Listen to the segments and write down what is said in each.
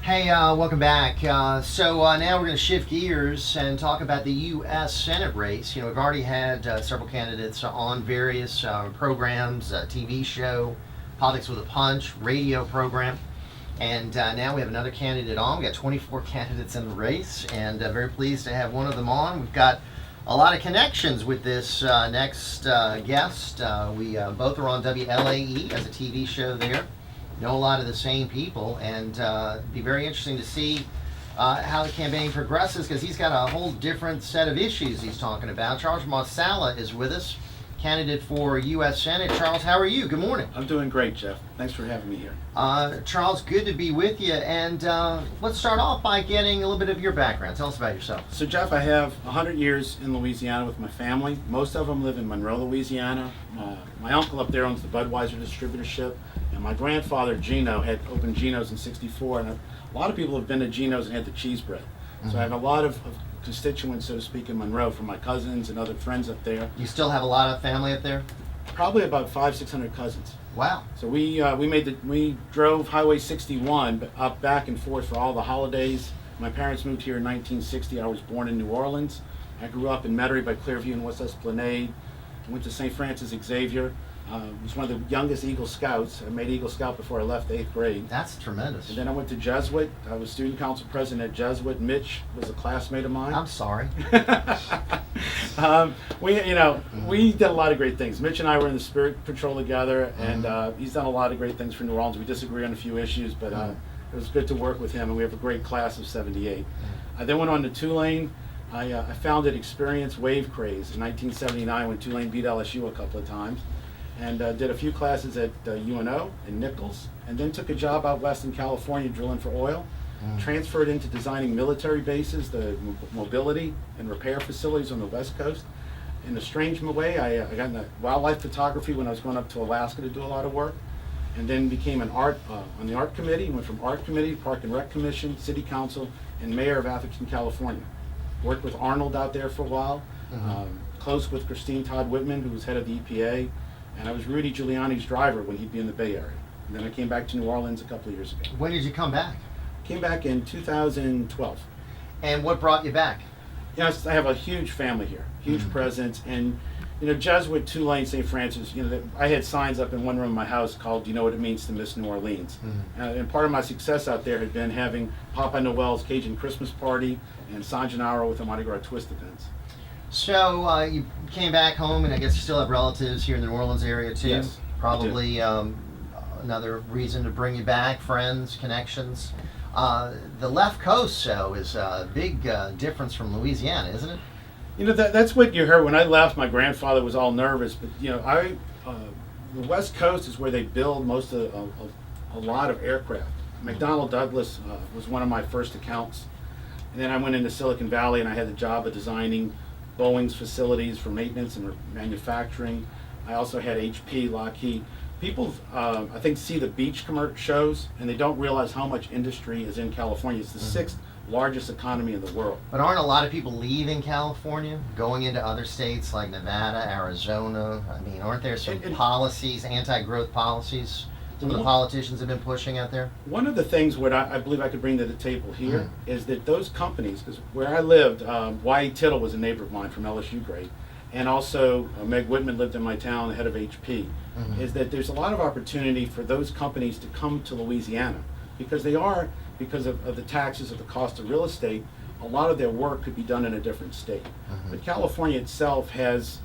Hey, welcome back. Now we're going to shift gears and talk about the U.S. Senate race. You know, we've already had several candidates on various programs, TV show, Politics with a Punch, radio program, and now we have another candidate on. We got 24 candidates in the race, and very pleased to have one of them on. We've got a lot of connections with this next guest. We both are on WLAE as a TV show there. Know a lot of the same people, and it'd be very interesting to see how the campaign progresses, because he's got a whole different set of issues he's talking about. Charles Marsala is with us, candidate for U.S. Senate. Charles, how are you? Good morning. I'm doing great, Jeff. Thanks for having me here. Charles, good to be with you, and let's start off by getting a little bit of your background. Tell us about yourself. So, Jeff, I have 100 years in Louisiana with my family. Most of them live in Monroe, Louisiana. My uncle up there owns the Budweiser distributorship, and my grandfather, Gino, had opened Gino's in '64, and a lot of people have been to Gino's and had the cheese bread. Mm-hmm. So I have a lot of constituents, so to speak, in Monroe from my cousins and other friends up there. You still have a lot of family up there? Probably about 500-600 cousins. Wow. So we drove Highway 61 up back and forth for all the holidays. My parents moved here in 1960. I was born in New Orleans. I grew up in Metairie by Clearview and West Esplanade. I went to St. Francis Xavier. Was one of the youngest Eagle Scouts. I made Eagle Scout before I left 8th grade. That's tremendous. And then I went to Jesuit. I was student council president at Jesuit. Mitch was a classmate of mine. I'm sorry. We did a lot of great things. Mitch and I were in the Spirit Patrol together, and he's done a lot of great things for New Orleans. We disagree on a few issues, but it was good to work with him, and we have a great class of '78. I then went on to Tulane. I founded Experience Wave Craze in 1979 when Tulane beat LSU a couple of times, and did a few classes at UNO and Nichols, and then took a job out west in California drilling for oil. Transferred into designing military bases, the mobility and repair facilities on the West Coast. In a strange way, I got into wildlife photography when I was going up to Alaska to do a lot of work, and then became on the art committee. Went from art committee, Park and Rec Commission, City Council, and Mayor of Atherton, California. Worked with Arnold out there for a while. Close with Christine Todd Whitman, who was head of the EPA, and I was Rudy Giuliani's driver when he'd be in the Bay Area. And then I came back to New Orleans a couple of years ago. When did you come back? Came back in 2012. And what brought you back? Yes, I have a huge family here, huge presence, and Jesuit, Tulane, St. Francis. I had signs up in one room of my house called "Do you know what it means to miss New Orleans?" And part of my success out there had been having Papa Noel's Cajun Christmas party and San Gennaro with the Mardi Gras twist events. So you came back home, and I guess you still have relatives here in the New Orleans area too. Yes, probably another reason to bring you back, friends, connections. The left coast, though, is a big difference from Louisiana, isn't it? That's what you heard when I left. My grandfather was all nervous, but the West Coast is where they build most of a lot of aircraft. McDonnell Douglas was one of my first accounts, and then I went into Silicon Valley and I had the job of designing Boeing's facilities for maintenance and manufacturing. I also had HP, Lockheed. People, I think, see the beach shows, and they don't realize how much industry is in California. It's the sixth largest economy in the world. But aren't a lot of people leaving California, going into other states like Nevada, Arizona? I mean, aren't there some policies, anti-growth policies, some of the politicians have been pushing out there? One of the things what I believe I could bring to the table here is that those companies, because where I lived, Y.E. Tittle was a neighbor of mine from LSU grade, and also Meg Whitman lived in my town, the head of HP, is that there's a lot of opportunity for those companies to come to Louisiana, because because of the taxes of the cost of real estate, a lot of their work could be done in a different state. But California itself has,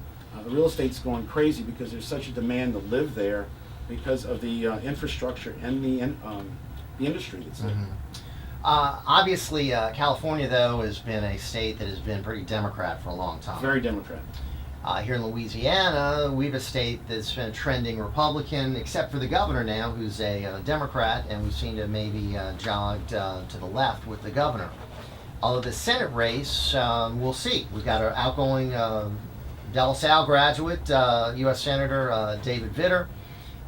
real estate's going crazy because there's such a demand to live there because of the infrastructure and the industry that's there. Obviously, California, though, has been a state that has been pretty Democrat for a long time. Very Democrat. Here in Louisiana, we have a state that's been trending Republican, except for the governor now, who's a Democrat, and we seem to maybe jogged to the left with the governor. Although the Senate race, we'll see. We've got our outgoing De La Salle graduate, U.S. Senator David Vitter,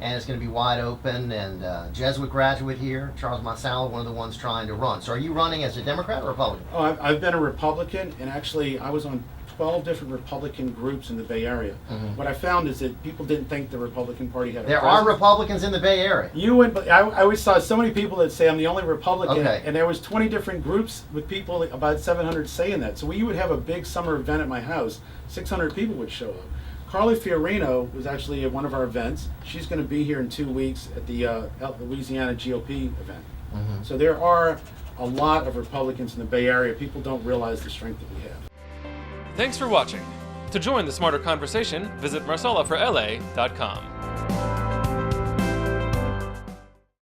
and it's going to be wide open, and Jesuit graduate here, Charles Marsala, one of the ones trying to run. So are you running as a Democrat or Republican? Oh, I've been a Republican, and actually I was on 12 different Republican groups in the Bay Area. Mhm. What I found is that people didn't think the Republican Party had a There presence. are Republicans in the Bay Area. I always saw so many people that say I'm the only Republican, Okay. and there was 20 different groups with people, about 700 saying that. So we would have a big summer event at my house, 600 people would show up. Carly Fiorina was actually at one of our events. She's going to be here in 2 weeks at the Louisiana GOP event. Mhm. So there are a lot of Republicans in the Bay Area. People don't realize the strength that we have. Thanks for watching. To join the smarter conversation, visit marsalaforla.com.